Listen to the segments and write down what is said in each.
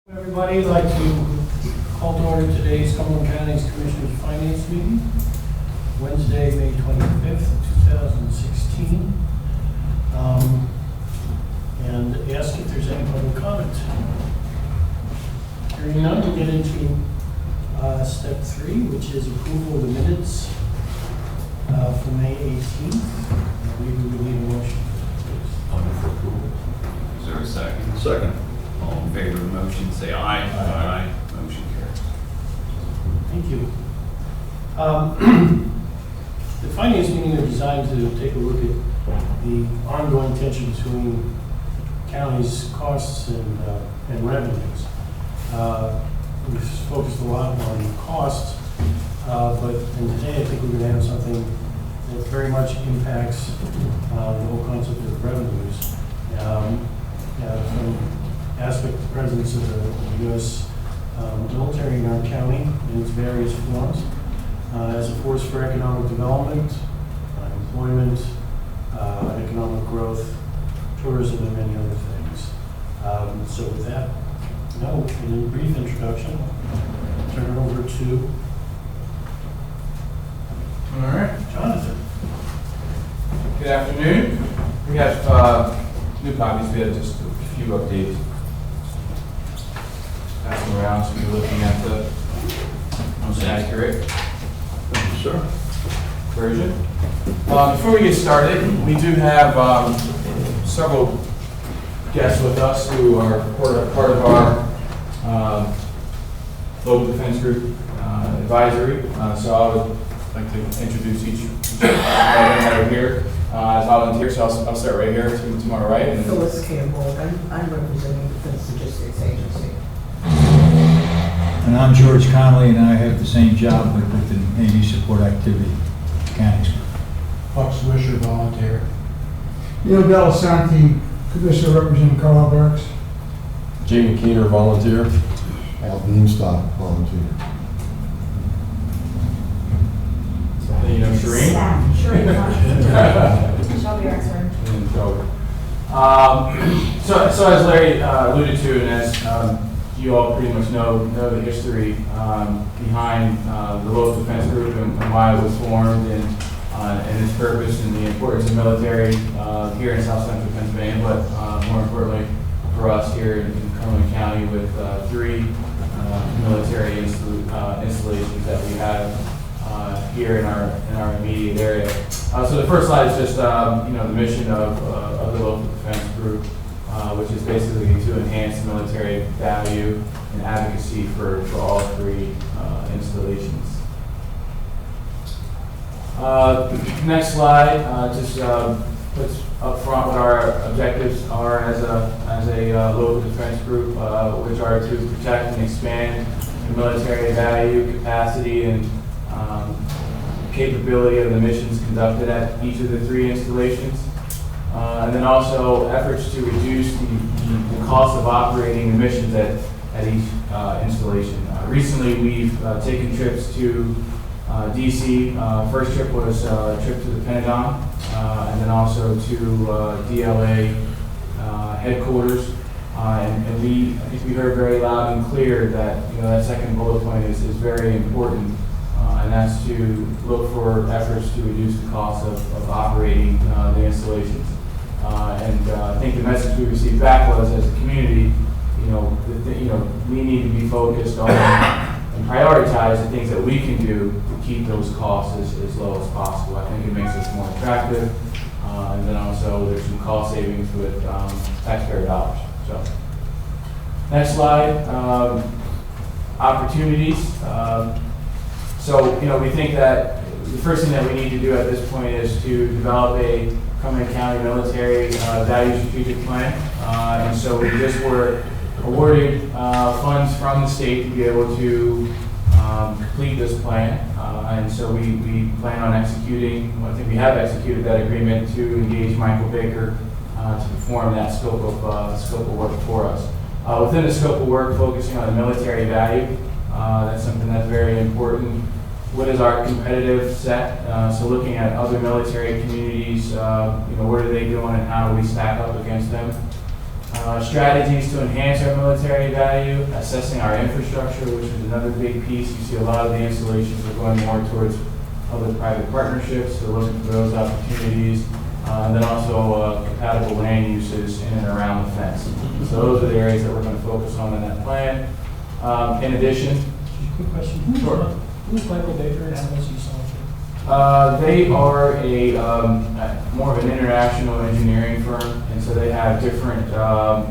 Everybody, I'd like to call to order today's Cumberland County's Commissioners Finance Meeting, Wednesday, May 25th, 2016. And ask if there's any public comment. Hearing none, we'll get into step 3, which is approval of the minutes for May 18th. And we would need a motion, please. I'll move for approval. Is there a second? Second. All in favor of the motion, say aye. Aye. Motion carries. Thank you. The finance meeting are designed to take a look at the ongoing tension between county's costs and revenues. We've focused a lot on costs, but today I think we're going to have something that very much impacts the whole concept of revenues. From aspect of the presence of the U.S. Military in our county in its various forms, as a force for economic development, employment, economic growth, tourism, and many other things. So with that note, in a brief introduction, I'll turn it over to All right. Jonathan. Good afternoon. We have new copies. We have just a few updates. Passing around, so you're looking at the most accurate Thank you, sir. version. Before we get started, we do have several guests with us who are part of our local defense group advisory. So I would like to introduce each of them that are here as volunteers. So I'll start right here to my right. And Phyllis Campbell, I'm representing the Defense Logistics Agency. And I'm George Connolly, and I have the same job with the Navy Support Activity Mechanics. Buck Swisher, volunteer. Neil Delasanti, Commissioner representing Carl Barracks. Jamie Keener, volunteer. Al Beanstalk, volunteer. then you know Shireen. Michelle Beerxer. And Joe. So as Larry alluded to, and as you all pretty much know the history behind the local defense group and why it was formed and its purpose and the importance of military here in South Central Pennsylvania, but more importantly for us here in Cumberland County with 3 military installations that we have here in our immediate area. So the first slide is just the mission of the local defense group, which is basically to enhance military value and advocacy for all 3 installations. Next slide just puts up front what our objectives are as a local defense group, which are to protect and expand the military value, capacity, and capability of the missions conducted at each of the 3 installations. And then also efforts to reduce the cost of operating the missions at each installation. Recently, we've taken trips to DC. First trip was a trip to the Pentagon, and then also to DLA headquarters. And I think we heard very loud and clear that that second bullet point is very important, and that's to look for efforts to reduce the cost of operating the installations. And I think the message we received back was, as a community, we need to be focused on and prioritize the things that we can do to keep those costs as low as possible. I think it makes us more attractive, and then also there's some cost savings with taxpayer dollars. So, next slide, opportunities. So we think that the first thing that we need to do at this point is to develop a Cumberland County military value strategic plan. And so we just were awarded funds from the state to be able to complete this plan. And so we plan on executing, I think we have executed that agreement to engage Michael Baker to perform that scope of work for us. Within the scope of work, focusing on the military value, that's something that's very important. What is our competitive set? So looking at other military communities, what are they doing and how do we stack up against them? Strategies to enhance our military value, assessing our infrastructure, which is another big piece. You see a lot of the installations are going more towards public-private partnerships, so looking for those opportunities. And then also compatible land uses in and around the fence. So those are the areas that we're going to focus on in that plan. In addition, Quick question. Sure. Who's Michael Baker and how much you saw? they are a more of an international engineering firm, and so they have different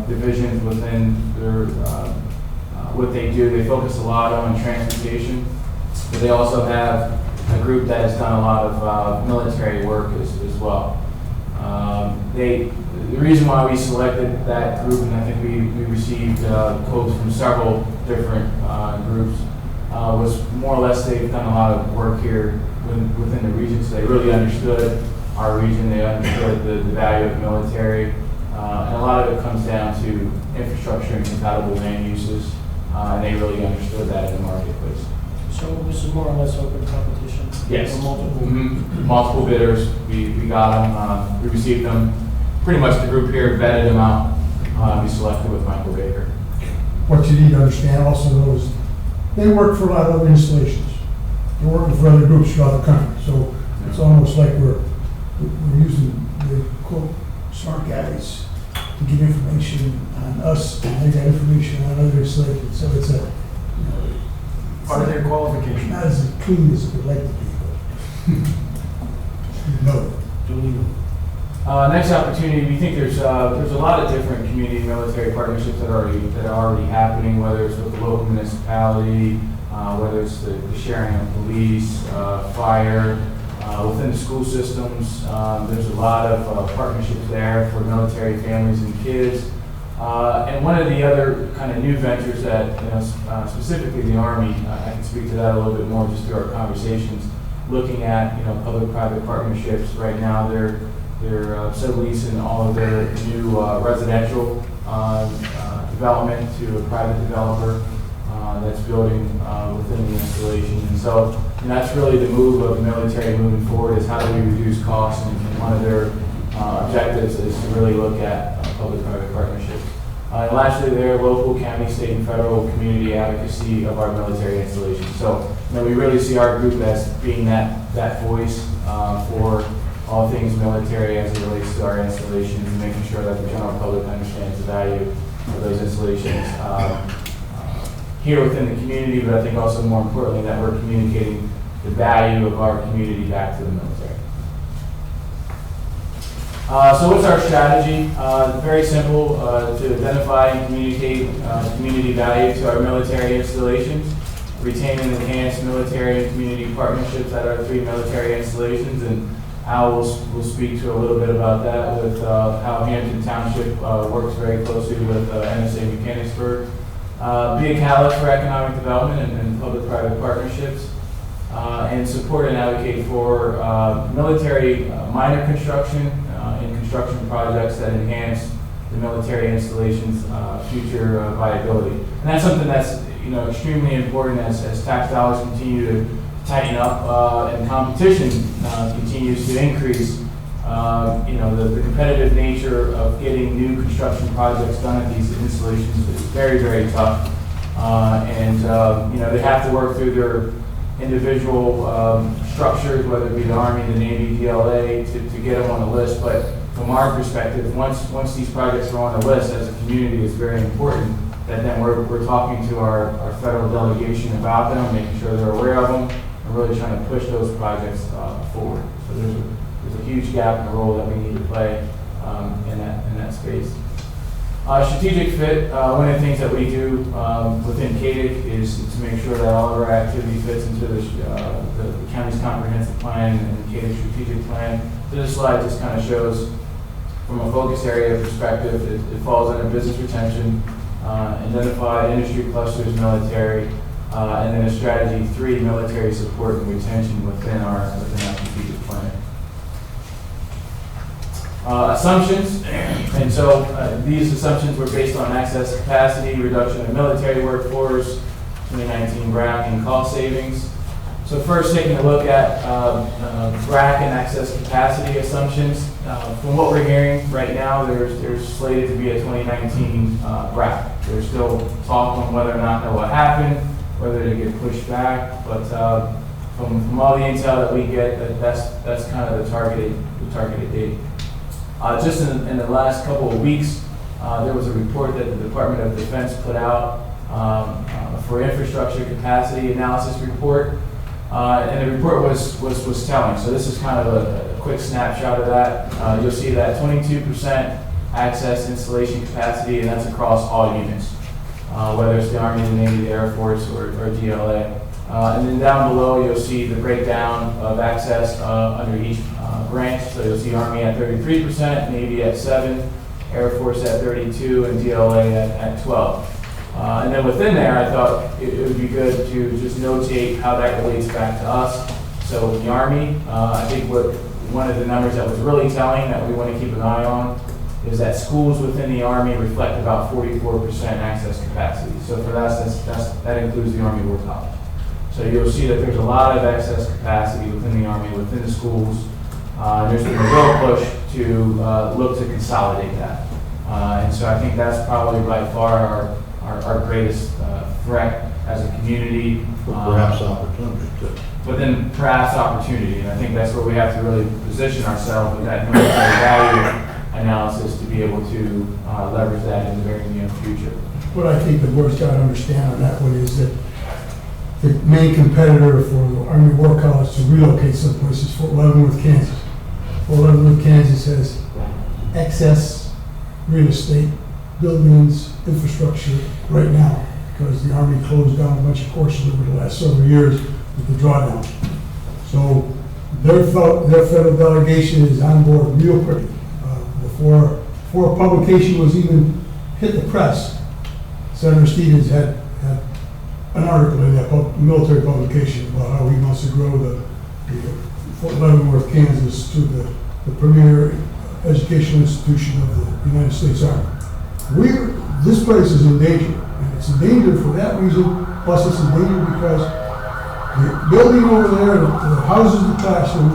divisions within their what they do. They focus a lot on transportation, but they also have a group that has done a lot of military work as well. The reason why we selected that group, and I think we received quotes from several different groups, was more or less they've done a lot of work here within the region, so they really understood our region, they understood the value of the military, and a lot of it comes down to infrastructure and compatible land uses, and they really understood that in the marketplace. So this is more or less open competition? Yes. For multiple? Multiple bidders, we got them, we received them, pretty much the group here vetted them out, we selected with Michael Baker. What you need to understand also though is, they work for a lot of other installations. They're working for other groups throughout the country, so it's almost like we're using the quote, smart guys to get information on us, and they got information on other installations, so it's a, Part of their qualification? not as clean as it would like to be, but no. Duly noted. Next opportunity, we think there's a lot of different community military partnerships that are already happening, whether it's with the local municipality, whether it's the sharing of police, fire, within the school systems. There's a lot of partnerships there for military families and kids. And one of the other kind of new ventures that, specifically the Army, I can speak to that a little bit more just through our conversations, looking at, public-private partnerships. Right now, they're subleasing all of their new residential development to a private developer that's building within the installation. And so that's really the move of the military moving forward, is how do we reduce costs, and one of their objectives is to really look at public-private partnerships. And lastly, their local, county, state, and federal community advocacy of our military installations. So we really see our group as being that voice for all things military as it relates to our installations, and making sure that the general public understands the value of those installations here within the community, but I think also more importantly that we're communicating the value of our community back to the military. So what's our strategy? Very simple, to identify and communicate community value to our military installations, retain and enhance military and community partnerships at our 3 military installations, and Al will speak to a little bit about that with how Hampton Township works very closely with NSA Mechanicsburg. Be a catalyst for economic development and public-private partnerships, and support and advocate for military minor construction and construction projects that enhance the military installations' future viability. And that's something that's extremely important as tax dollars continue to tighten up and competition continues to increase. The competitive nature of getting new construction projects done at these installations is very, very tough. They have to work through their individual structures, whether it be the Army, the Navy, DLA, to get them on the list. But from our perspective, once these projects are on the list, as a community, it's very important that then we're talking to our federal delegation about them, making sure they're aware of them, and really trying to push those projects forward. So there's a huge gap in the role that we need to play in that space. Strategic fit, one of the things that we do within CADIC is to make sure that all of our activity fits into the county's comprehensive plan and the CADIC strategic plan. So this slide just kind of shows from a focus area perspective, it falls under business retention, identify industry clusters, military, and then a strategy 3, military support and retention within our strategic plan. Assumptions, and so these assumptions were based on access capacity, reduction of military workforce, 2019 Brown, and cost savings. So first, taking a look at rack and access capacity assumptions. From what we're hearing right now, there's slated to be a 2019 rack. There's still talk on whether or not that will happen, whether it get pushed back, but from all the intel that we get, that's kind of the targeted date. Just in the last couple of weeks, there was a report that the Department of Defense put out for infrastructure capacity analysis report, and the report was telling. So this is kind of a quick snapshot of that. You'll see that 22% access installation capacity, and that's across all units, whether it's the Army, the Navy, the Air Force, or DLA. And then down below, you'll see the breakdown of access under each branch. So you'll see Army at 33%, Navy at 7%, Air Force at 32%, and DLA at 12%. And then within there, I thought it would be good to just notate how that relates back to us. So the Army, I think one of the numbers that was really telling that we want to keep an eye on is that schools within the Army reflect about 44% access capacity. So for us, that includes the Army War College. So you'll see that there's a lot of excess capacity within the Army, within the schools. There's been a real push to look to consolidate that. And so I think that's probably by far our greatest threat as a community. Perhaps opportunity too. But then perhaps opportunity. And I think that's where we have to really position ourselves with that military value analysis to be able to leverage that in the very near future. What I think the board's got to understand on that one is that the main competitor for the Army War College to relocate someplace is Fort Leavenworth, Kansas. Fort Leavenworth, Kansas has excess real estate, buildings, infrastructure right now because the Army closed down a bunch of courses over the last several years with the drawdown. So their federal delegation is on board real quickly. Before publication was even hit the press, Senator Stevens had an article in that military publication about how he wants to grow the Fort Leavenworth, Kansas to the premier educational institution of the United States Army. This place is in danger, and it's in danger for that reason, plus it's in danger because the building over there that houses the classroom,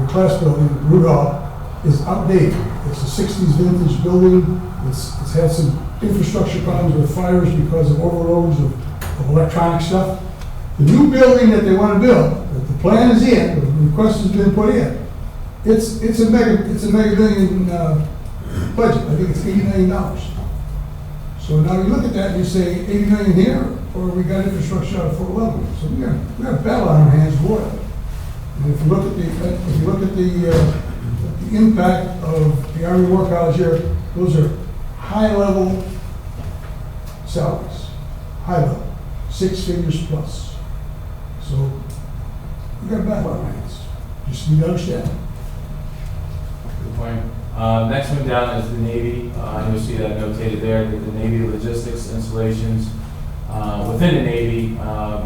the class building, Rudolph, is outdated. It's a 60s vintage building. It's had some infrastructure problems with fires because of overloads of electronic stuff. The new building that they want to build, the plan is in, the request has been put in. It's a mega billion budget. I think it's $80 million. So now you look at that and you say $80 million here, or we got infrastructure out of Fort Leavenworth. So we got a battle on our hands for it. And if you look at the impact of the Army War College here, those are high-level salaries, high level, 6 figures plus. So we got a battle on our hands. Just need to understand. Good point. Next one down is the Navy. You'll see that notated there that the Navy logistics installations within the Navy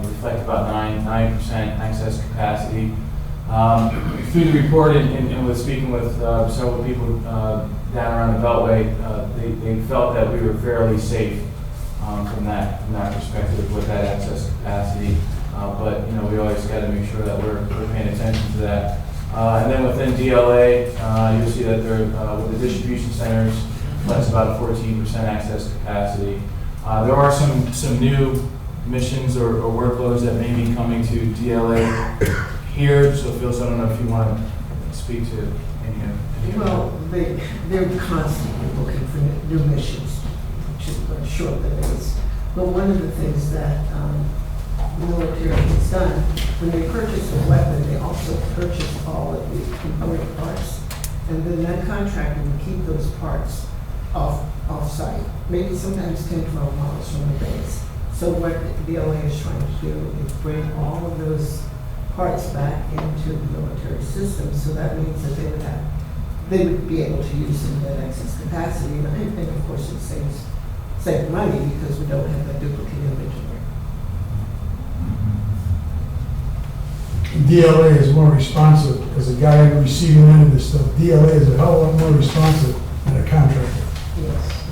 reflect about 9% access capacity. Through the report and with speaking with several people down around the Beltway, they felt that we were fairly safe from that perspective with that access capacity. But we always got to make sure that we're paying attention to that. And then within DLA, you'll see that they're with the distribution centers, that's about 14% access capacity. There are some new missions or workloads that may be coming to DLA here. So Phil, I don't know if you want to speak to any of them. Well, they're constantly looking for new missions, which is going to shorten the days. But one of the things that the military has done, when they purchase a weapon, they also purchase all of the component parts. And then that contractor will keep those parts off-site, maybe sometimes 10, 12 miles from the base. So what the DLA is trying to do is bring all of those parts back into the military system. So that means that they would be able to use some of that excess capacity. And I think, of course, it saves money because we don't have that duplicate inventory. DLA is more responsive as a guy receiving end of this stuff. DLA is a hell of a lot more responsive than a contractor. Yes.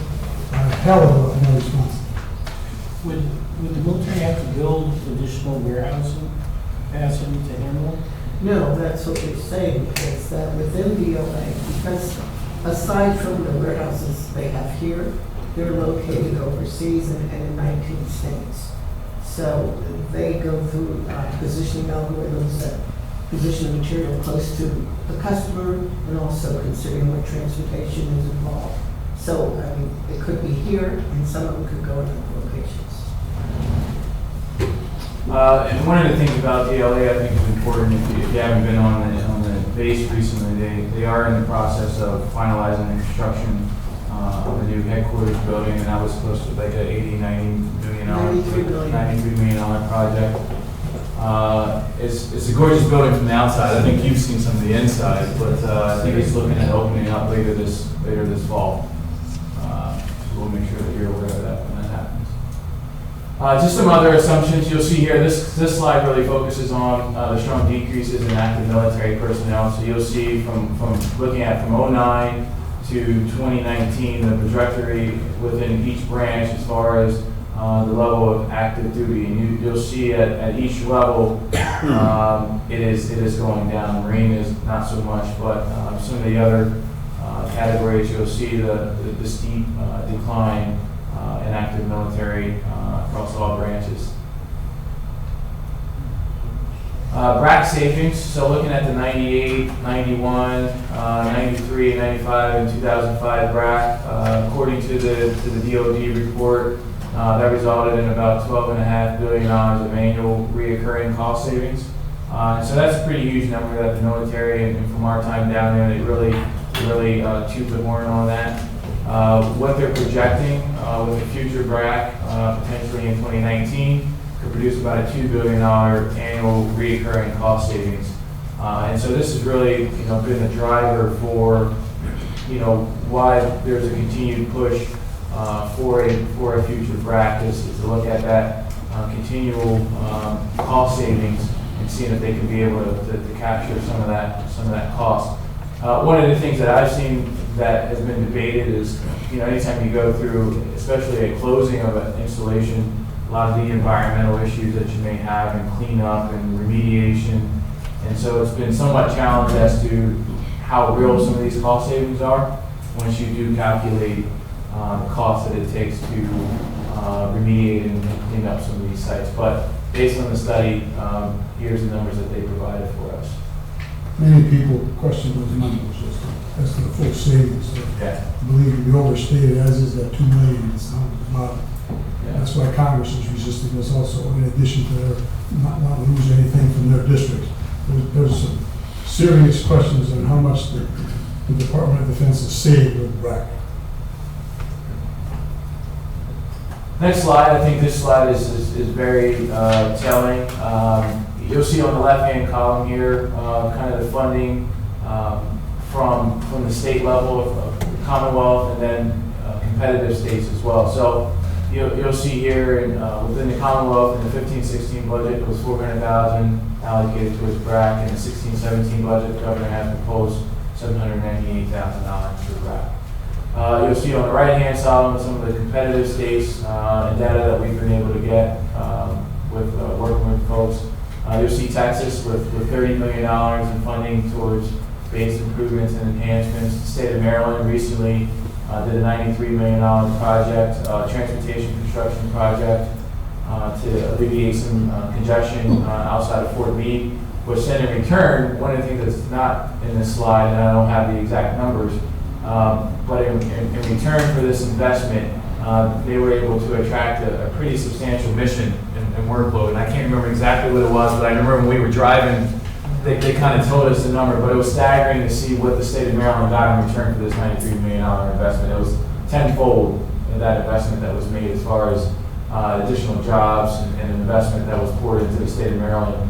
A hell of a lot more responsive. Would the military have to build additional warehousing capacity to handle it? No, that's what we're saying, is that within DLA, because aside from the warehouses they have here, they're located overseas and in 19 states. So they go through positioning algorithms that position the material close to the customer and also considering what transportation is involved. So, I mean, it could be here and some of them could go in other locations. And one of the things about DLA I think is important, if you haven't been on the base recently, they are in the process of finalizing the construction of the new headquarters building, and that was supposed to be like a $80, $90 million, $93 million project. It's a gorgeous building from the outside. I think you've seen some of the inside, but I think it's looking at opening up later this fall. So we'll make sure that you're aware of that when that happens. Just some other assumptions you'll see here. This slide really focuses on the strong decreases in active military personnel. So you'll see from looking at from 2009 to 2019, the trajectory within each branch as far as the level of active duty. And you'll see at each level it is going down. Marine is not so much, but some of the other categories, you'll see the steep decline in active military across all branches. BRAC savings, so looking at the 98, 91, 93, 95, and 2005 BRAC, according to the DOD report, that resulted in about $12.5 billion of annual reoccurring cost savings. So that's a pretty huge number that the military, and from our time down there, they really toot the horn on that. What they're projecting with the future BRAC, potentially in 2019, could produce about a $2 billion annual reoccurring cost savings. And so this has really, been the driver for, why there's a continued push for a future BRAC is to look at that continual cost savings and seeing if they can be able to capture some of that cost. One of the things that I've seen that has been debated is, anytime you go through, especially a closing of an installation, a lot of the environmental issues that you may have and cleanup and remediation. And so it's been somewhat challenged as to how real some of these cost savings are once you do calculate the cost that it takes to remediate and clean up some of these sites. But based on the study, here's the numbers that they provided for us. Many people question those numbers as to the full savings. So Yeah. I believe to be overstated, as is that $2 million. It's not a lot. Yeah. That's why Congress is resisting this also, in addition to their not lose anything from their districts. There's some serious questions on how much the Department of Defense has saved with BRAC. Next slide, I think this slide is very telling. You'll see on the left-hand column here, kind of the funding from the state level of the Commonwealth and then competitive states as well. So you'll see here within the Commonwealth in the 15-16 budget, it was $400,000 allocated towards BRAC. In the 16-17 budget, the governor has proposed $798,000 for BRAC. You'll see on the right-hand side some of the competitive states and data that we've been able to get with working with folks. You'll see Texas with $30 million in funding towards base improvements and enhancements. The state of Maryland recently did a $93 million project, transportation construction project to alleviate some congestion outside of Fort Meade, which then in return, one of the things that's not in this slide, and I don't have the exact numbers, but in return for this investment, they were able to attract a pretty substantial mission and workload. And I can't remember exactly what it was, but I remember when we were driving, they kind of told us the number, but it was staggering to see what the state of Maryland got in return for this $93 million investment. It was tenfold that investment that was made as far as additional jobs and investment that was poured into the state of Maryland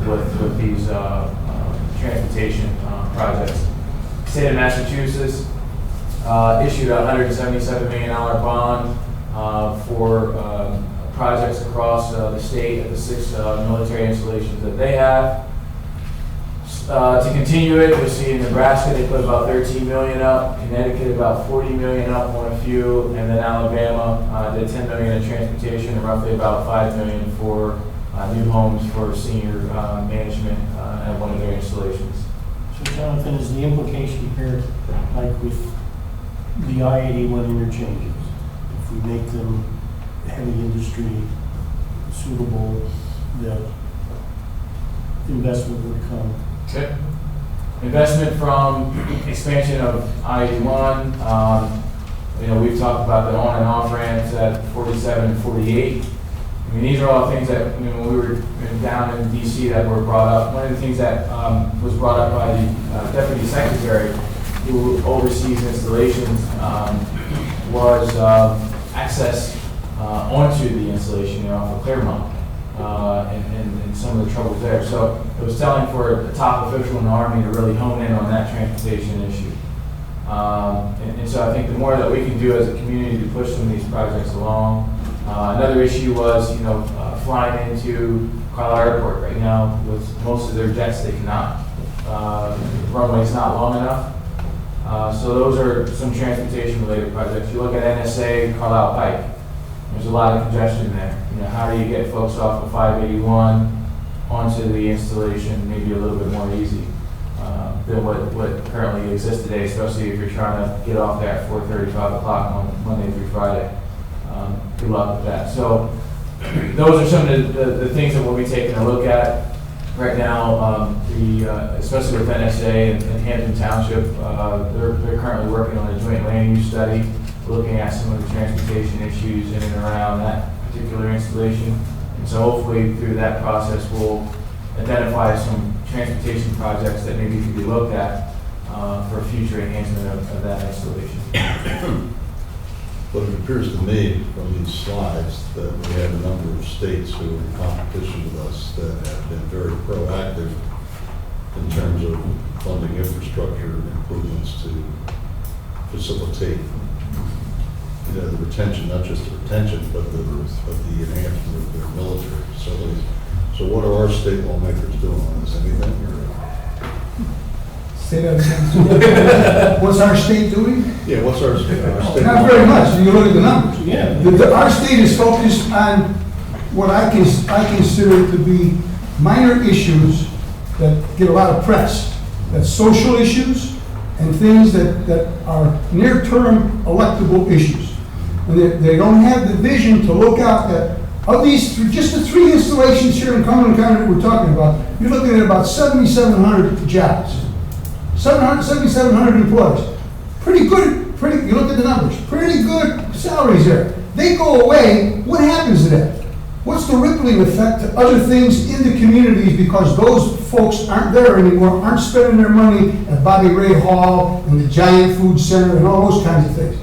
with these transportation projects. State of Massachusetts issued a $177 million bond for projects across the state at the 6 military installations that they have. To continue it, you'll see in Nebraska they put about $13 million up, Connecticut about $40 million up on a few, and then Alabama did $10 million in transportation and roughly about $5 million for new homes for senior management at one of their installations. So Jonathan, is the implication here, like with the I-81 interchanges, if we make them heavy industry suitable, that investment would come? Okay. Investment from expansion of I-81. We've talked about the on and off ramps at 47 and 48. I mean, these are all things that, when we were down in DC that were brought up. One of the things that was brought up by the Deputy Secretary who oversees installations was access onto the installation off of Claremont and some of the troubles there. So it was telling for the top official in the Army to really hone in on that transportation issue. And so I think the more that we can do as a community to push some of these projects along. Another issue was, flying into Carlisle Airport right now with most of their jets, they cannot. The runway's not long enough. So those are some transportation related projects. You look at NSA, Carlisle Pike, there's a lot of congestion there. How do you get folks off of 581 onto the installation maybe a little bit more easy than what currently exists today, especially if you're trying to get off there at 4:30, 5 o'clock on Monday through Friday. Good luck with that. So those are some of the things that we'll be taking a look at right now. Especially with NSA and Hampton Township, they're currently working on a joint land use study, looking at some of the transportation issues in and around that particular installation. And so hopefully through that process, we'll identify some transportation projects that maybe could be looked at for future enhancement of that installation. But it appears to me from these slides that we have a number of states who are in competition with us that have been very proactive in terms of funding infrastructure improvements to facilitate, the retention, not just the retention, but the enhancement of their military facilities. So what are our state lawmakers doing on this? Anything? Say that again. What's our state doing? Yeah, what's our state? Not very much. You look at the numbers. Yeah. Our state is focused on what I consider to be minor issues that get a lot of press. That's social issues and things that are near-term electable issues. And they don't have the vision to look out at, of these, just the 3 installations here in Cumberland County that we're talking about, you're looking at about 7,700 jobs. 7,700 employees. Pretty good, you look at the numbers, pretty good salaries there. They go away, what happens to that? What's the rippling effect to other things in the communities because those folks aren't there anymore, aren't spending their money at Bobby Ray Hall and the Giant Food Center and all those kinds of things?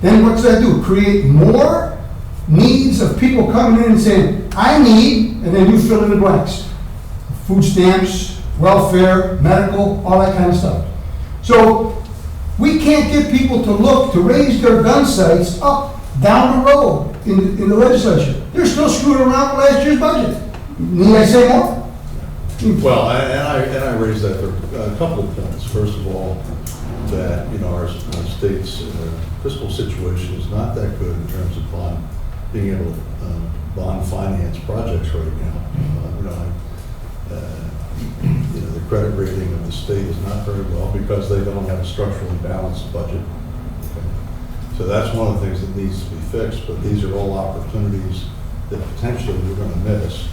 Then what does that do? Create more needs of people coming in and saying, I need, and then you fill in the blanks. Food stamps, welfare, medical, all that kind of stuff. So we can't get people to raise their gun sights up, down the road in the legislature. They're still screwing around with last year's budget. Need I say more? Well, and I raised that for a couple of points. First of all, that our state's fiscal situation is not that good in terms of being able to bond finance projects right now. The credit rating of the state is not very well because they don't have a structurally balanced budget. Okay. So that's one of the things that needs to be fixed, but these are all opportunities that potentially we're going to miss.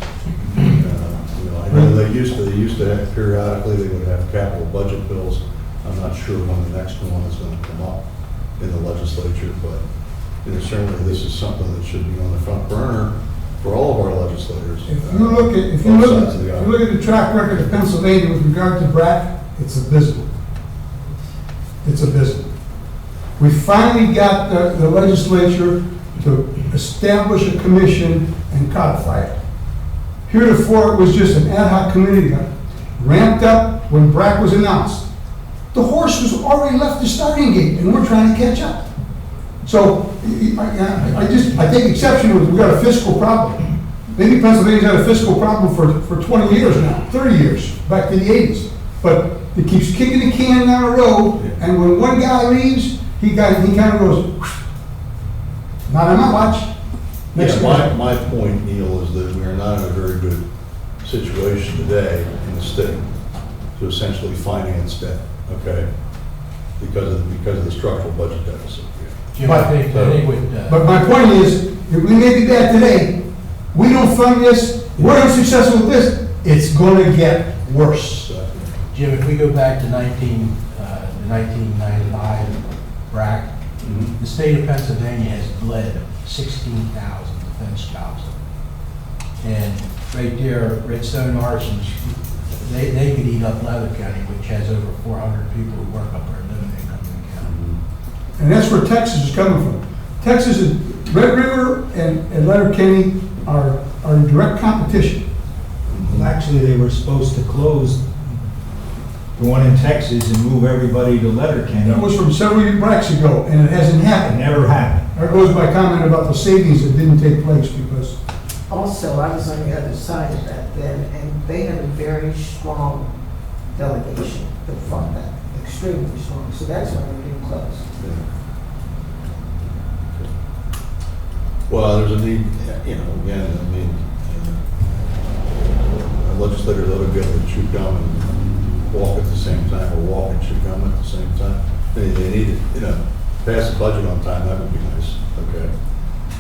I know they used to have periodically, they would have capital budget bills. I'm not sure when the next one is going to come up in the legislature, but certainly this is something that should be on the front burner for all of our legislators. If you look at the track record of Pennsylvania with regard to BRAC, it's abysmal. It's abysmal. We finally got the legislature to establish a commission and codify it. Heretofore, it was just an ad hoc committee that ramped up when BRAC was announced. The horse was already left the starting gate, and we're trying to catch up. So I take exception with we got a fiscal problem. Maybe Pennsylvania's had a fiscal problem for 20 years now, 30 years, back to the 80s. But it keeps kicking the can down the road, and when one guy leaves, he kind of goes, not on my watch. Yeah, my point, Neil, is that we are not in a very good situation today in the state to essentially finance debt, okay? Because of the structural budget deficit. Jim, I think But my point is, if we may be bad today, we don't fund this, we're unsuccessful with this, it's gonna get worse. Jim, if we go back to 1995, BRAC, the state of Pennsylvania has bled 16,000 defense jobs. And right there, Redstone Arsons, they could eat up Leather County, which has over 400 people who work up there, living income in the county. And that's where Texas is coming from. Texas is, Red River and Leonard County are in direct competition. Well, actually, they were supposed to close the one in Texas and move everybody to Letterkenny. That was from several years ago, and it hasn't It happened. never happened. There goes my comment about the savings that didn't take place because Also, I was on the other side of that then, and they have a very strong delegation to fund that, extremely strong. So that's why we didn't close. Well, there's a need, again, legislators ought to be able to chew gum and walk at the same time, or walk and chew gum at the same time. They need to, pass the budget on time, that would be nice, okay?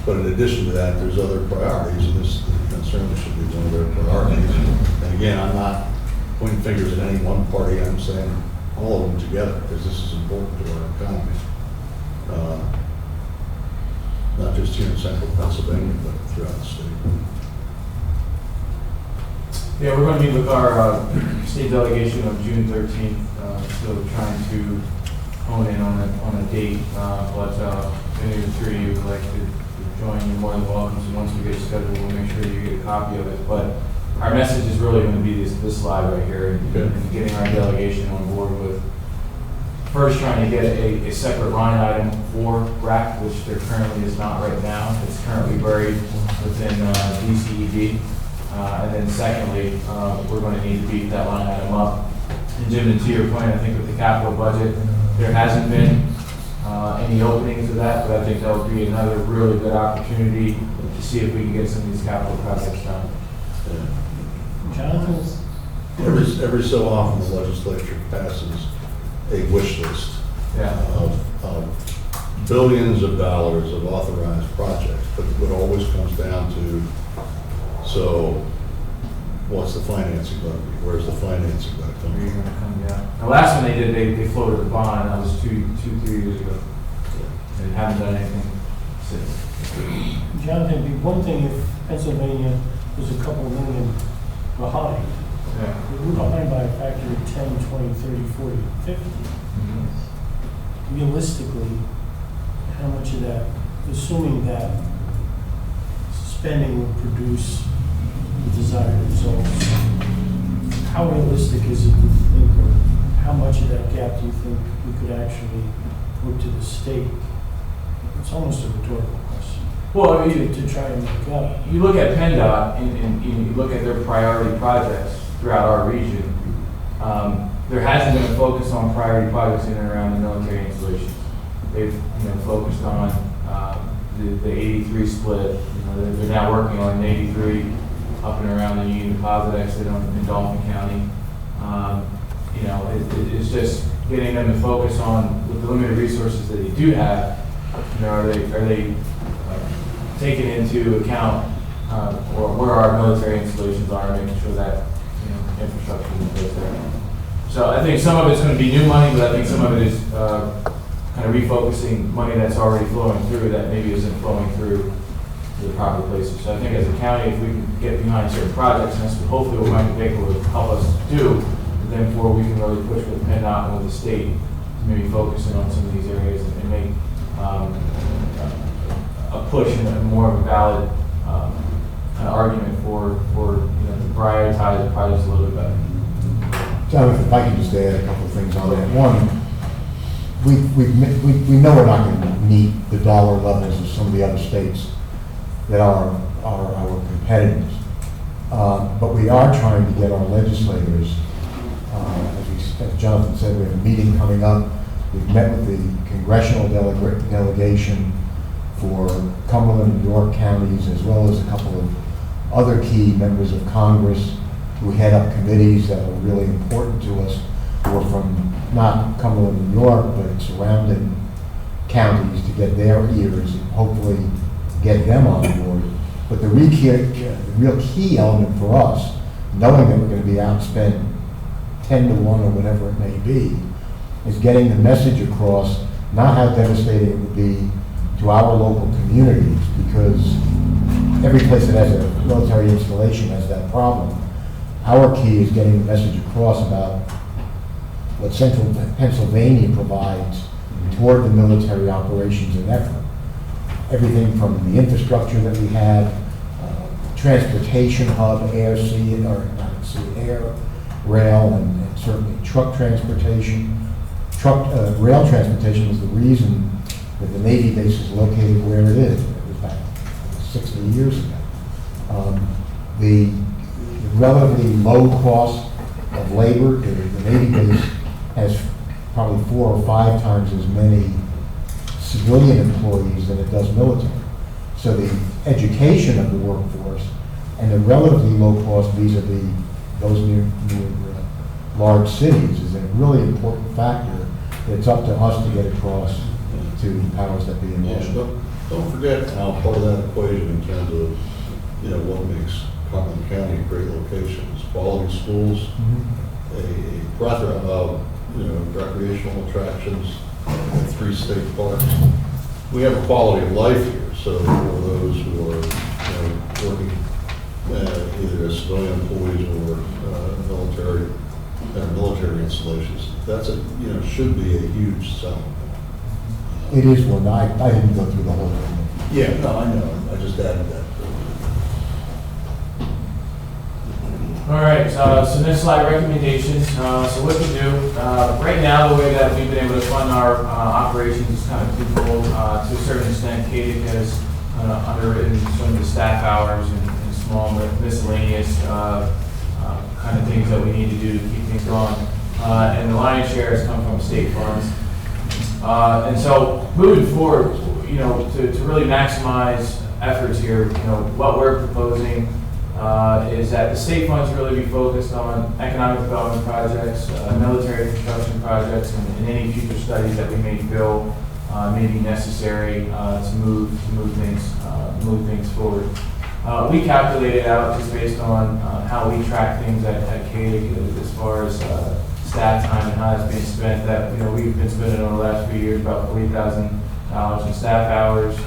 But in addition to that, there's other priorities, and this certainly should be one of their priorities. And again, I'm not pointing fingers at any one party, I'm saying all of them together, because this is important to our economy. Not just here in central Pennsylvania, but throughout the state. Yeah, we're going to meet with our state delegation on June 13th, still trying to hone in on a date, but if any of the three of you would like to join, you're more than welcome. So once we get scheduled, we'll make sure you get a copy of it. But our message is really going to be this slide right here, and getting our delegation on board with first trying to get a separate line item for RAC, which there currently is not right now. It's currently buried within DCED. And then secondly, we're going to need to beef that line item up. And Jim, to your point, I think with the capital budget, there hasn't been any openings of that, but I think that would be another really good opportunity to see if we can get some of these capital projects done. Jonathan? Every so often, the legislature passes a wish list of billions of dollars of authorized projects, but it always comes down to, so what's the financing going to be? Where's the financing going to come Where are you from? going to come, yeah. The last one they did, they floated a bond, and that was 3 years ago. They haven't done anything since. Jonathan, it'd be one thing if Pennsylvania was a couple million behind. Yeah. We're behind by a factor of 10, 20, 30, 40, 50. Realistically, how much of that, assuming that spending would produce the desired results, how realistic is it to think, or how much of that gap do you think we could actually put to the state? It's almost a rhetorical question. Well, I mean, To try and make up. you look at PennDOT and you look at their priority projects throughout our region, there hasn't been a focus on priority projects in and around the military installations. They've focused on the 83 split. They're now working on an 83 up and around the Union Deposit exit in Dauphin County. It's just getting them to focus on, with the limited resources that they do have, are they taking into account or where our military installations are, and making sure that infrastructure is in place there. So I think some of it's going to be new money, but I think some of it is kind of refocusing money that's already flowing through that maybe isn't flowing through to the proper places. So I think as a county, if we can get behind certain projects, and that's hopefully what Mike Baker will help us do, then forward we can really push with PennDOT and with the state to maybe focus in on some of these areas and make a push and more of a valid kind of argument for to prioritize the projects a little bit better. Jonathan, if I can just add a couple of things on that. One, we know we're not going to meet the dollar levels of some of the other states that are our competitors. But we are trying to get our legislators, as Jonathan said, we have a meeting coming up. We've met with the congressional delegation for Cumberland and York counties, as well as a couple of other key members of Congress who head up committees that are really important to us, who are from not Cumberland and York, but surrounding counties, to get their ears and hopefully get them on board. But the real key element for us, knowing that we're going to be outspent 10 to 1 or whatever it may be, is getting the message across, not how devastating it would be to our local communities, because every place that has a military installation has that problem. Our key is getting the message across about what central Pennsylvania provides toward the military operations and effort. Everything from the infrastructure that we have, transportation hub, air, sea, or not sea, air, rail, and certainly truck transportation. Rail transportation is the reason that the Navy base is located where it is. It was back 60 years ago. The relatively low cost of labor, the Navy base has probably 4 or 5 times as many civilian employees than it does military. So the education of the workforce and the relatively low cost vis-a-vis those near large cities is a really important factor that it's up to us to get across to the powers that be in Yeah, Washington. don't forget how part of that equation in terms of, what makes Cumberland County a great location is quality schools, a plethora of, recreational attractions, 3 state parks. We have a quality of life here, so for those who are, working either as civilian employees or military installations, that's should be a huge selling point. It is one. I didn't go through the whole thing. Yeah, no, I know. I just added that. All right, so next slide, recommendations. So what to do, right now, the way that we've been able to fund our operations is kind of twofold. To a certain extent, KDIC has underwritten some of the staff hours and small miscellaneous kind of things that we need to do to keep things going. And the lion's share has come from state funds. And so moving forward, to really maximize efforts here, what we're proposing is that the state funds really be focused on economic development projects, military construction projects, and any future studies that we may feel may be necessary to move things forward. We calculated out just based on how we track things at KDIC as far as staff time and how it's being spent, that we've been spending over the last few years about $40,000 in staff hours,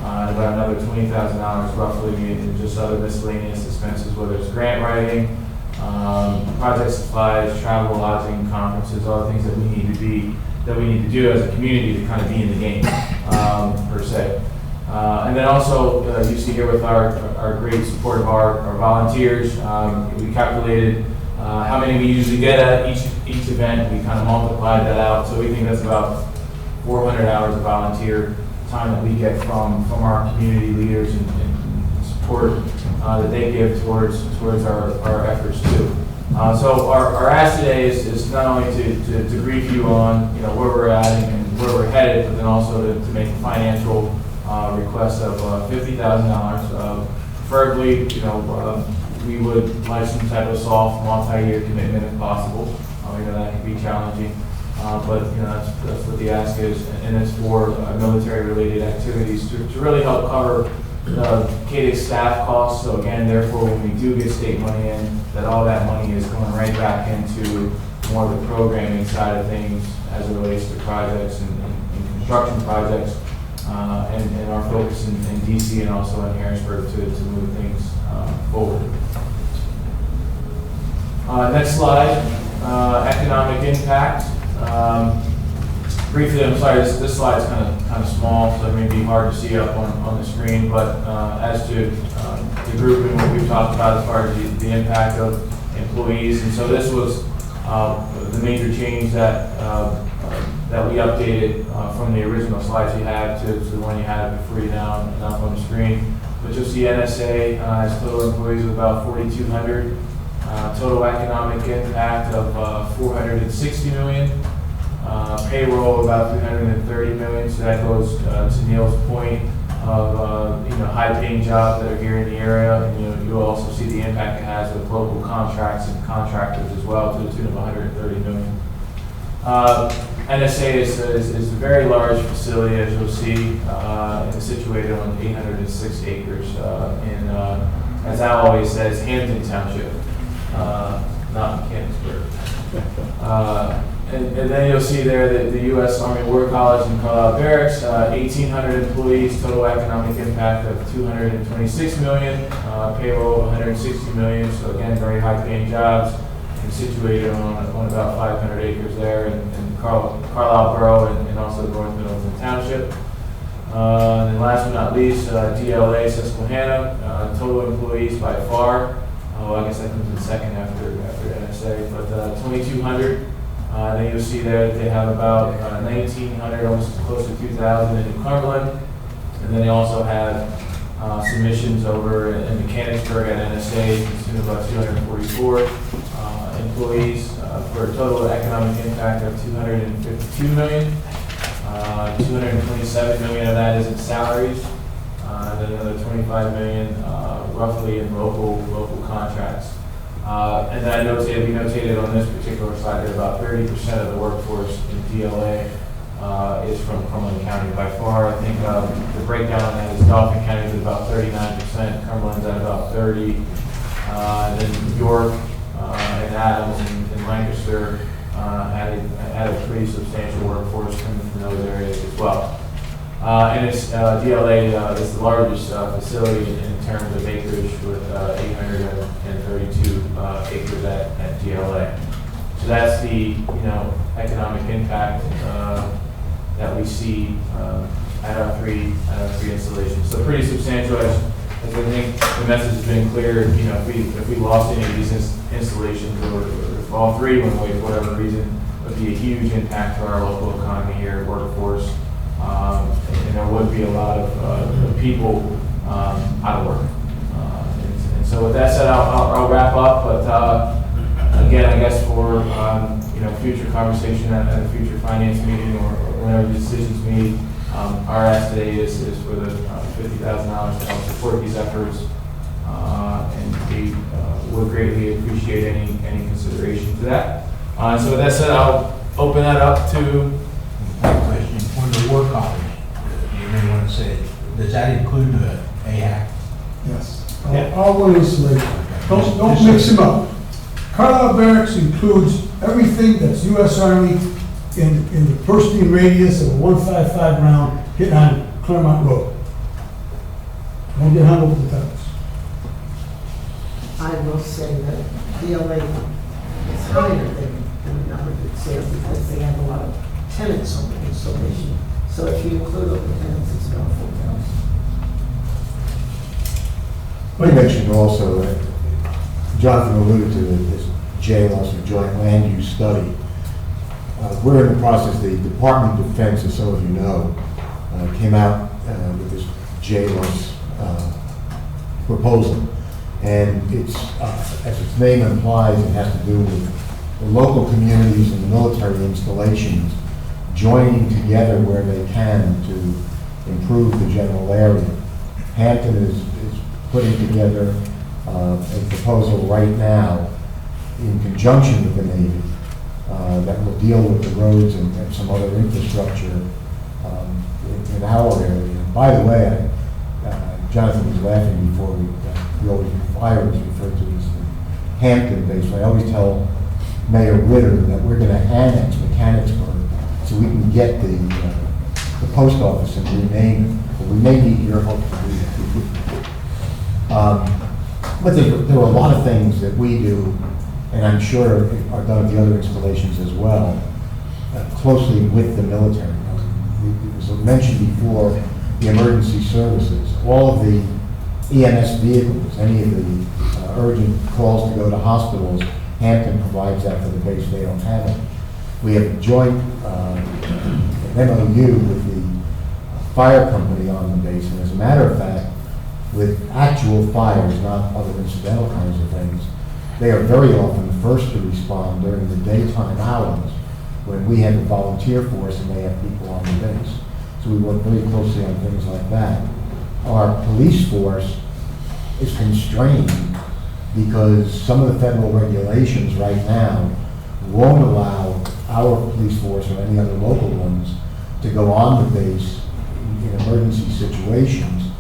and about another $20,000 roughly in just other miscellaneous expenses, whether it's grant writing, project supplies, travel, lodging, conferences, all the things that we need to do as a community to kind of be in the game per se. And then also, you see here with our great support of our volunteers, we calculated how many we usually get at each event. We kind of multiplied that out, so we think that's about 400 hours of volunteer time that we get from our community leaders and support that they give towards our efforts too. So our ask today is not only to brief you on where we're at and where we're headed, but then also to make a financial request of $50,000. Preferably, we would like some type of soft multi-year commitment if possible. We know that can be challenging, but that's what the ask is, and it's for military-related activities to really help cover the KDIC staff costs. So again, therefore, when we do get state money in, that all that money is going right back into more of the programming side of things as it relates to projects and construction projects, and our focus in DC and also in Harrisburg to move things forward. Next slide, economic impact. Briefly, I'm sorry, this slide is kind of small, so it may be hard to see up on the screen, but as to the group and what we've talked about as far as the impact of employees, and so this was the major change that we updated from the original slides you had to the one you had before you now and up on the screen. But you'll see NSA has total employees of about 4,200, total economic impact of $460 million, payroll about $330 million. So that goes to Neil's point. high-paying jobs that are here in the area. And, you'll also see the impact it has with local contracts and contractors as well, to the tune of $130 million. NSA is a very large facility, as you'll see, and is situated on 806 acres in, as Al always says, Hampton Township, not Mechanicsburg. And then you'll see there that the U.S. Army War College and Carlisle Barracks, 1,800 employees, total economic impact of $226 million, payroll of $160 million. So again, very high-paying jobs, and situated on about 500 acres there in Carlisle Borough and also North Middleton Township. And then last but not least, DLA Susquehanna, total employees by far. I guess that comes in second after NSA, but 2,200. Then you'll see there that they have about 1,900, almost close to 2,000 in Cumberland. And then they also have submissions over in Mechanicsburg at NSA, to about 244 employees for a total economic impact of $252 million. 227 million of that is in salaries, and then another 25 million roughly in local contracts. And then we notated on this particular slide that about 30% of the workforce in DLA is from Cumberland County by far. I think the breakdown on that is Dauphin County is about 39%, Cumberland's at about 30%, then York and Adams and Lancaster had a pretty substantial workforce coming from those areas as well. And it's DLA is the largest facility in terms of acreage with 832 acres at DLA. So that's the economic impact that we see at our three installations. So pretty substantial. As I think the message has been clear. If we lost any of these installations, or if all three went away for whatever reason, it would be a huge impact to our local economy here, workforce. And there would be a lot of people out of work. And so with that said, I'll wrap up. But again, I guess for future conversation at a future finance meeting or whenever the decision's made, our ask today is for the $50,000 to help support these efforts. And we would greatly appreciate any consideration to that. So with that said, I'll open that up to Question, on the War College, you may want to say, does that include the AHAC? Yes. Yeah. All one installation. Don't mix them up. Carlisle Barracks includes everything that's U.S. Army in the bursting radius of a 155 round hit on Claremont Road. Don't get hung up with the titles. I will say that DLA is higher than the number that says because they have a lot of tenants on the installation. So if you include all the tenants, it's about 4,000. We mentioned also that Jonathan alluded to this JLS, or Joint Land Use Study. We're in the process, the Department of Defense, as some of you know, came out with this JLS proposal. And it's, as its name implies, it has to do with the local communities and the military installations joining together where they can to improve the general area. Hampton is putting together a proposal right now in conjunction with the Navy that will deal with the roads and some other infrastructure in our area. And by the way, Jonathan was laughing before we always, fire was referred to as the Hampton base. I always tell Mayor Ritter that we're going to annex Mechanicsburg so we can get the post office and rename it. But we may need your help to do that. But there are a lot of things that we do, and I'm sure are done at the other installations as well, closely with the military. It was mentioned before, the emergency services, all of the EMS vehicles, any of the urgent calls to go to hospitals, Hampton provides that for the base. They don't have it. We have a joint MOU with the fire company on the base, and as a matter of fact, with actual fires, not other incidental kinds of things, they are very often the first to respond during the daytime hours when we have a volunteer force and they have people on the base. So we work very closely on things like that. our police force is constrained because some of the federal regulations right now won't allow our police force or any other local ones to go on the base in emergency situations.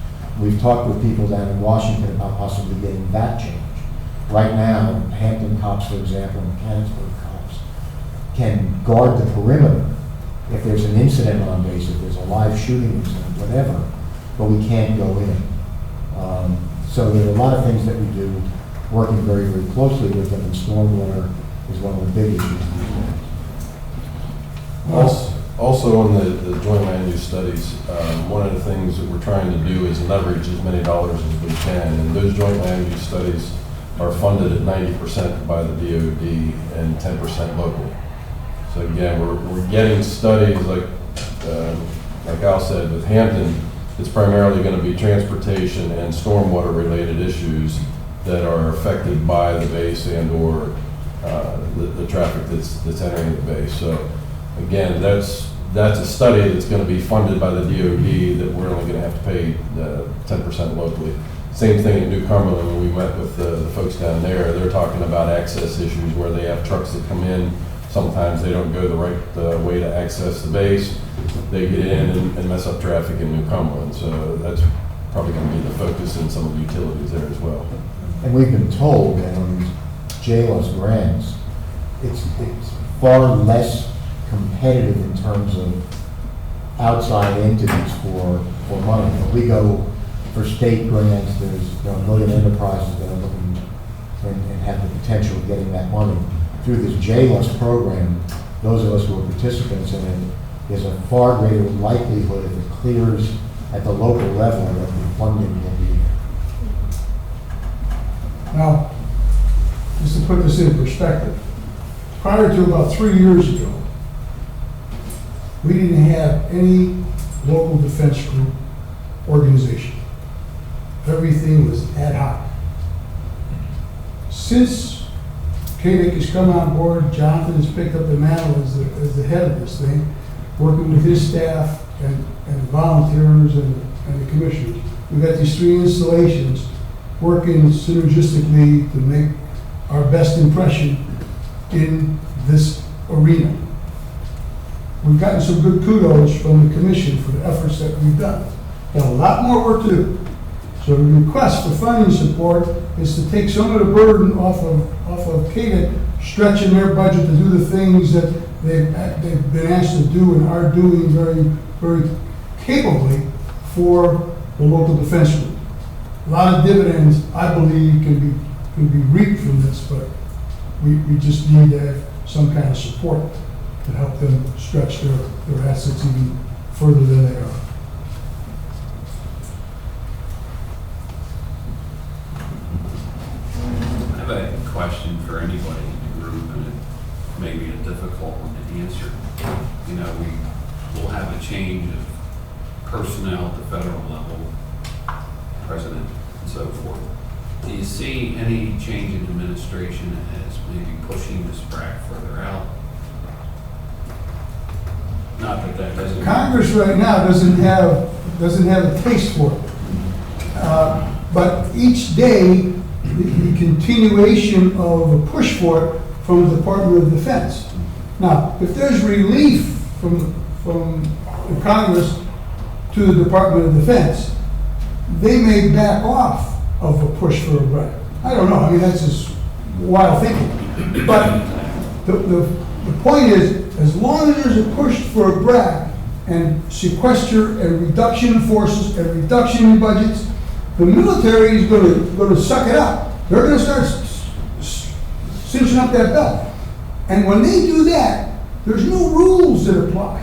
We've talked with people down in Washington about possibly getting that changed. Right now, Hampton cops, for example, and Mechanicsburg cops can guard the perimeter if there's an incident on base, if there's a live shooting incident, whatever, but we can't go in. So there are a lot of things that we do, working very, very closely with them, and stormwater is one of the big issues. Also on the joint land use studies, one of the things that we're trying to do is leverage as many dollars as we can. And those joint land use studies are funded at 90% by the DOD and 10% locally. So again, we're getting studies like Al said, with Hampton, it's primarily going to be transportation and stormwater related issues that are affected by the base and or the traffic that's entering the base. So again, that's a study that's going to be funded by the DOD that we're only going to have to pay 10% locally. Same thing at New Cumberland. When we met with the folks down there, they're talking about access issues where they have trucks that come in. Sometimes they don't go the right way to access the base. They get in and mess up traffic in New Cumberland. So that's probably going to be the focus in some of the utilities there as well. And we've been told that on these JLOS grants, it's far less competitive in terms of outside entities for money. When we go for state grants, there's a million enterprises that are looking and have the potential of getting that money. Through this JLOS program, those of us who are participants in it, there's a far greater likelihood if it clears at the local level that the funding will be. Now, just to put this in perspective, prior to about 3 years ago, we didn't have any local defense group organization. Everything was ad hoc. Since Koenig has come on board, Jonathan has picked up the mantle as the head of this thing, working with his staff and volunteers and the commissioners. We've got these 3 installations working synergistically to make our best impression in this arena. We've gotten some good kudos from the commission for the efforts that we've done. Got a lot more work to do. So the request for funding support is to take some of the burden off of CADIT, stretching their budget to do the things that they've been asked to do and are doing very, very capably for the local defense group. A lot of dividends, I believe, can be reaped from this, but we just need to have some kind of support to help them stretch their assets even further than they are. I have a question for anybody in the group, and it may be a difficult one to answer. You know, we will have a change of personnel at the federal level, president and so forth. Do you see any change in administration as maybe pushing this BRAC further out? Not that that doesn't. Congress right now doesn't have a taste for it. But each day, the continuation of a push for it from the Department of Defense. Now, if there's relief from the Congress to the Department of Defense, they may back off of a push for a BRAC. I don't know. I mean, that's just wild thinking. But the point is, as long as there's a push for a BRAC and sequester and reduction in forces and reduction in budgets, the military is going to suck it up. They're going to start cinching up that belt. And when they do that, there's no rules that apply.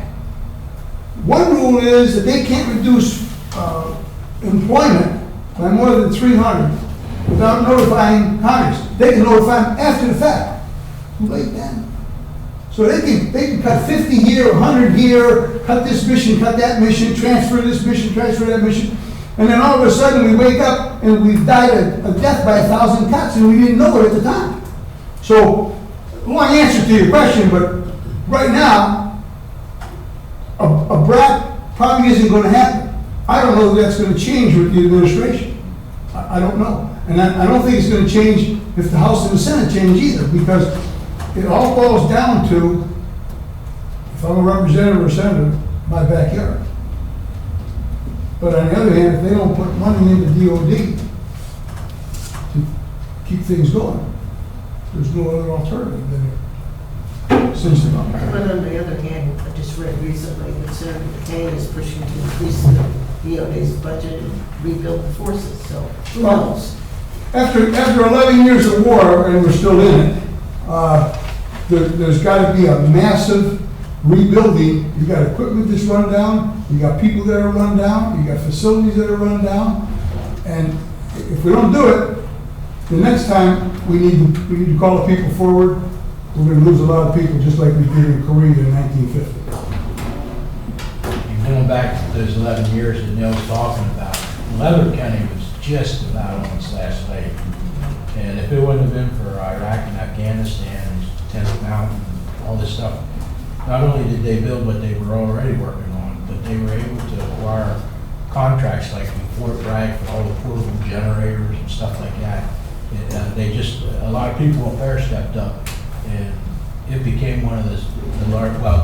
One rule is that they can't reduce employment by more than 300 without notifying Congress. They can notify them after the fact. Too late then. So they can cut 50 here, 100 here, cut this mission, cut that mission, transfer this mission, transfer that mission. And then all of a sudden we wake up and we've died a death by 1,000 cuts and we didn't know it at the time. So, long answer to your question, but right now, a BRAC probably isn't going to happen. I don't know if that's gonna change with the administration. I don't know. And I don't think it's gonna change if the House and the Senate change either, because it all boils down to, if I'm a representative or senator, my backyard. But on the other hand, if they don't put money into DOD to keep things going, there's no other alternative than it seems to me. But on the other hand, I just read recently that Senator McCain is pushing to increase the DOD's budget and rebuild the forces, so who Well, knows? After 11 years of war, and we're still in it, there's got to be a massive rebuilding. You got equipment that's run down, you got people that are run down, you got facilities that are run down, and if we don't do it, the next time we need to call the people forward. We're going to lose a lot of people, just like we did in Korea in 1950. Going back to those 11 years that Neil's talking about, Leather County was just about on its last leg. And if it wouldn't have been for Iraq and Afghanistan, and 10th Mountain, all this stuff, not only did they build what they were already working on, but they were able to acquire contracts like Fort Bragg for all the portable generators and stuff like that. A lot of people up there stepped up, and it became one of the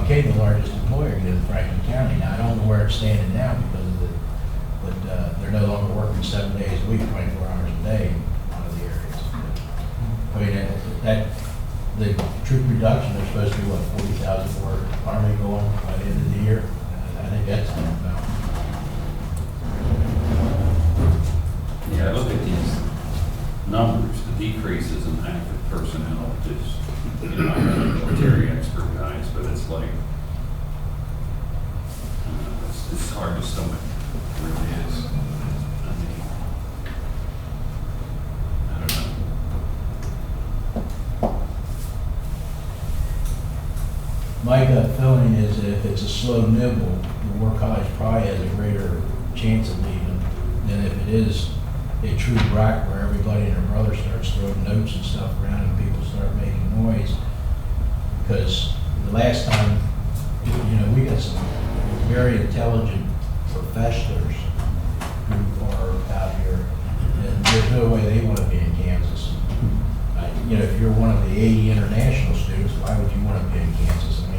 became the largest employer in Franklin County. Now, I don't know where it's standing now because of but they're no longer working 7 days a week, 24 hours a day in one of the areas. I mean, the troop reduction, there's supposed to be, 40,000 more Army going by the end of the year? I think that's about. Yeah, look at these numbers, the decreases in active personnel, just, I'm not a military expert, guys, but it's like, it's hard to stomach, it really is. I mean, I don't know. My gut feeling is that if it's a slow nibble, the War College probably has a greater chance of leaving than if it is a true brack where everybody and their brother starts throwing notes and stuff around and people start making noise. Because the last time, we got some very intelligent professionals who are out here, and there's no way they want to be in Kansas. If you're one of the 80 international students, why would you want to be in Kansas? I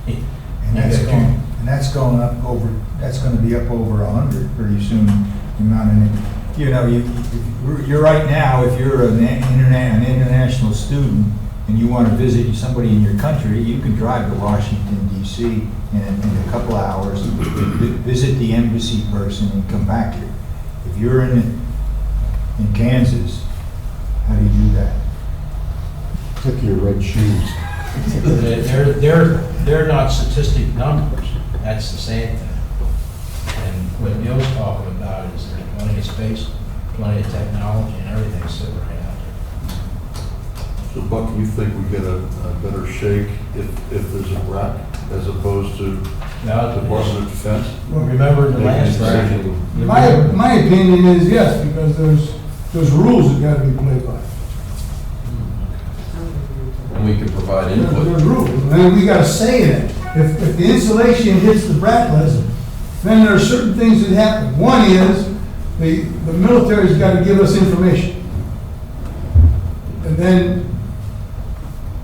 mean, And that's going up over, that's going to be up over 100 pretty soon. The amount of, you're right now, if you're an international student and you want to visit somebody in your country, you can drive to Washington, D.C. in a couple hours, visit the embassy person and come back here. If you're in Kansas, how do you do that? Took your red shoes. They're not statistic numbers. That's the same thing. And what Neil's talking about is there's plenty of space, plenty of technology, and everything sitting right out there. So Buck, you think we get a better shake if there's a BRAC as opposed to Department of Defense? Well, remember the last bracket? My opinion is yes, because there's rules that got to be played by. And we can provide There's input. rules, and we got a say in it. If the installation hits the BRAC list, then there are certain things that happen. One is, the military's got to give us information. And then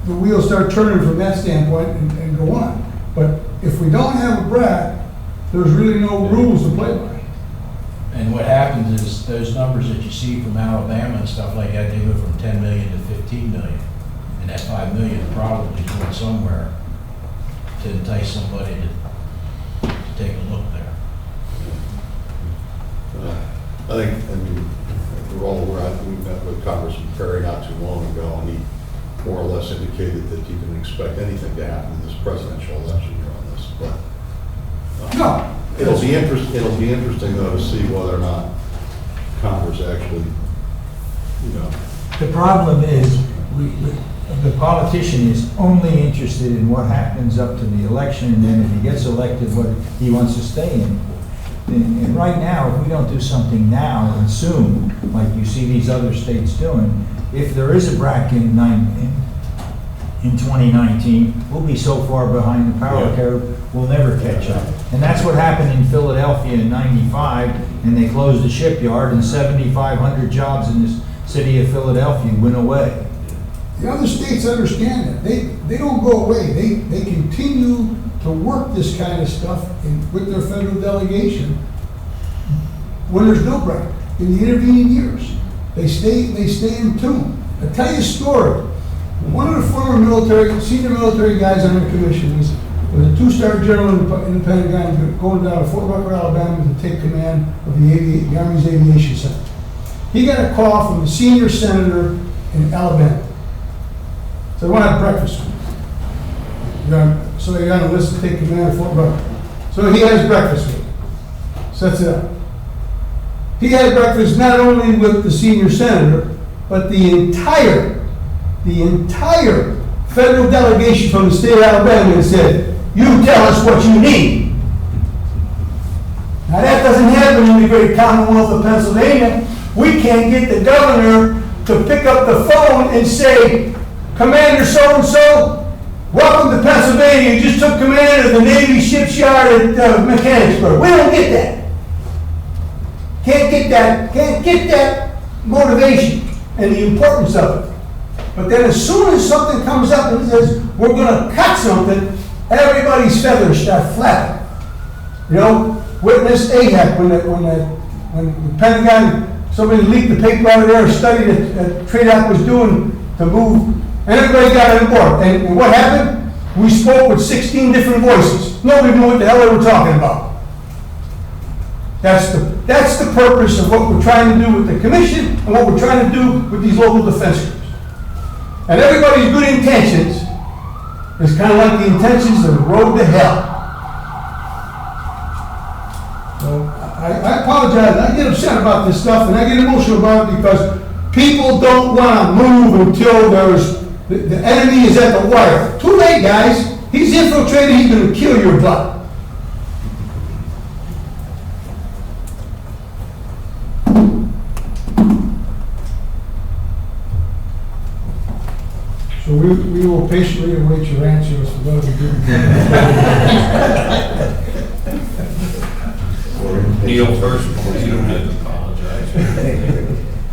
the wheels start turning from that standpoint and go on. But if we don't have a BRAC, there's really no rules to play by. And what happens is those numbers that you see from Alabama and stuff like that, they go from 10 million to 15 million. And that 5 million probably is going somewhere to entice somebody to take a look there. I think, we're all aware, we met with Congressman Perry not too long ago, and he more or less indicated that you can expect anything to happen in this presidential election year on this, but No. it'll be interesting though to see whether or not Congress actually, The problem is, the politician is only interested in what happens up to the election, and then if he gets elected, what he wants to stay in. And right now, if we don't do something now and soon, like you see these other states doing, if there is a BRAC in in 2019, we'll be so far behind the power curve, we'll never catch up. And that's what happened in Philadelphia in '95, and they closed the shipyard, and 7,500 jobs in this city of Philadelphia went away. The other states understand that. They don't go away. They continue to work this kind of stuff with their federal delegation when there's no break in the intervening years. They stay in tune. I'll tell you a story. One of the former senior military guys on the commission was a 2-star general in the Pentagon going down to Fort Rucker, Alabama to take command of the Army's Aviation Center. He got a call from the senior senator in Alabama. So I want to have breakfast with him. So you're on the list to take command of Fort Rucker. So he has breakfast with him. Sets it up. He had breakfast not only with the senior senator, but the entire federal delegation from the state of Alabama, and said, "You tell us what you need." Now that doesn't happen in the great Commonwealth of Pennsylvania. We can't get the governor to pick up the phone and say, "Commander so-and-so, welcome to Pennsylvania. You just took command of the Navy shipyard at Mechanicsburg." We don't get that. Can't get that motivation and the importance of it. But then as soon as something comes up and says, we're going to cut something, everybody's feathers start flapping. You know, witness AHAC when the Pentagon, somebody leaked the paper out of there, a study that TRADOC was doing to move, and everybody got on board. And what happened? We spoke with 16 different voices. Nobody knew what the hell they were talking about. That's the purpose of what we're trying to do with the commission and what we're trying to do with these local defense groups. And everybody's good intentions is kind of like the intentions of the road to hell. So I apologize. I get upset about this stuff and I get emotional about it because people don't want to move until the enemy is at the wire. Too late, guys. He's infiltrated. He's going to kill your butt. So we will patiently await your answer as to whether we do. Neil, first of all, you don't have to apologize.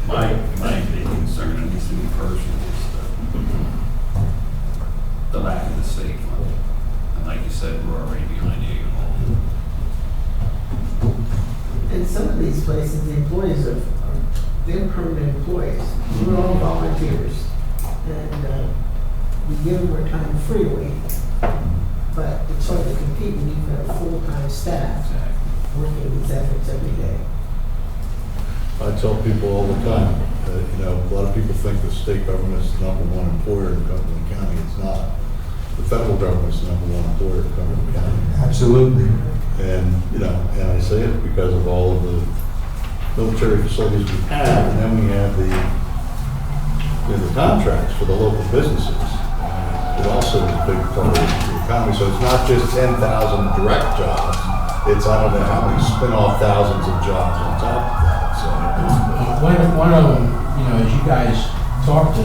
My big concern, and this is me personally, is the lack of the state funding. And like you said, we're already behind the eight ball. In some of these places, the employees they're permanent employees. We're all volunteers. And we give them our time freely, but it's hard to compete when you've got a full-time staff working these efforts every day. I tell people all the time, a lot of people think the state government is the #1 employer in Cumberland County. It's not. The federal government is the #1 employer in Cumberland County. Absolutely. And, and I say it because of all of the military facilities we have, and then we have the contracts for the local businesses. It also is a big part of the economy. So it's not just 10,000 direct jobs. It's I don't know how many spin-off thousands of jobs on top of that. So One of them, as you guys talk to,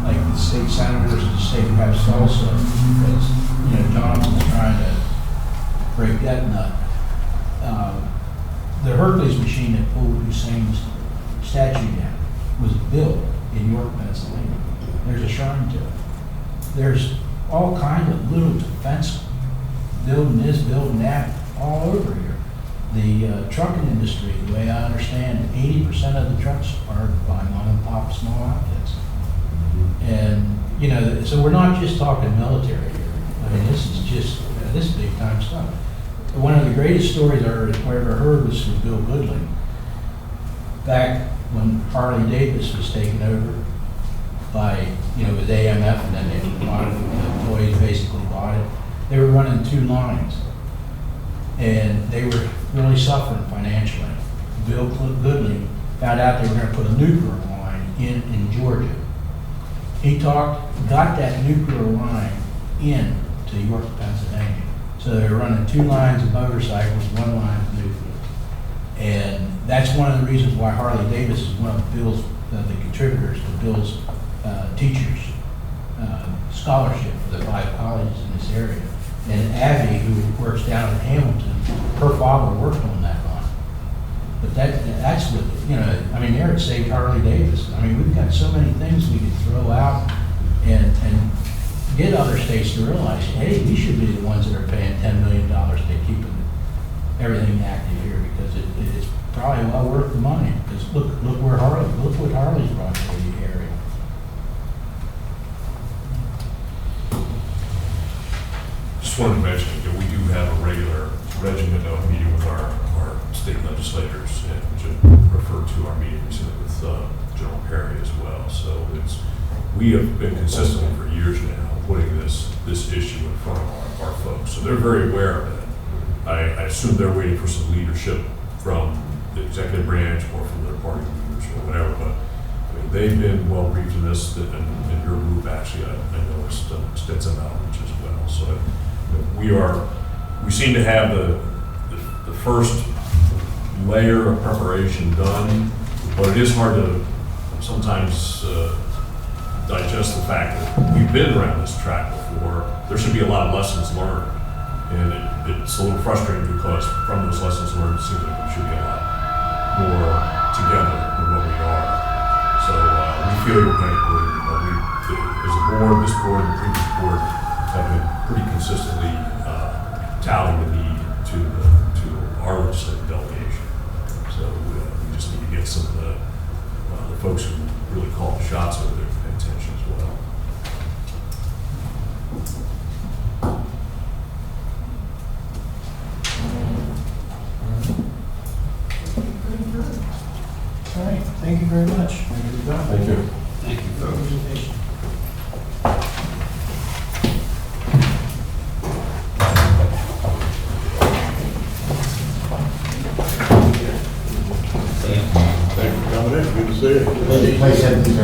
like the state senators and the state reps also, because, Jonathan's trying to break that nut. The Hercules machine that pulled Hussein's statue down was built in York, Pennsylvania. There's a shrine to it. There's all kinds of little defense, building this, building that, all over here. The trucking industry, the way I understand, 80% of the trucks are by mom and pop small outfits. And, so we're not just talking military here. I mean, this is just, this is big time stuff. One of the greatest stories I ever heard was from Bill Goodling. Back when Harley Davis was taken over by, with AMF, and then they bought it, the employees basically bought it. They were running 2 lines, and they were really suffering financially. Bill Goodling found out they were going to put a nuclear line in Georgia. He got that nuclear line into York, Pennsylvania. So they were running 2 lines of motorcycles, 1 line of nuclear. And that's one of the reasons why Harley Davis is one of Bill's, the contributors to Bill's teachers scholarship for the 5 colleges in this area. And Abby, who works down in Hamilton, her father worked on that line. But that's what, you know, I mean, there it saved Harley Davis. I mean, we've got so many things we could throw out and get other states to realize, hey, we should be the ones that are paying $10 million to keep everything active here, because it's probably well worth the money. Because look what Harley's brought to the area. Just wanted to mention that we do have a regular regimen of meeting with our state legislators, and which refer to our meeting recently with General Perry as well. So we have been consistently for years now putting this issue in front of our folks. So they're very aware of it. I assume they're waiting for some leadership from the executive branch or from their party leaders or whatever, but I mean, they've been well briefed in this, and your group actually, I noticed extensive outreach as well. So we seem to have the first layer of preparation done, but it is hard to sometimes digest the fact that we've been around this track before. There should be a lot of lessons learned, and it's a little frustrating because from those lessons learned, it seems like we should be a lot more together than what we are. So we feel we're kind of as a board, this board and the previous board have been pretty consistently touting the need to our legislative delegation. So we just need to get some of the folks who really call the shots over there to pay attention as well. All right, thank you very much. Thank you. Thank you, folks. Presentation. Thanks for coming in, good to see you. Place 17,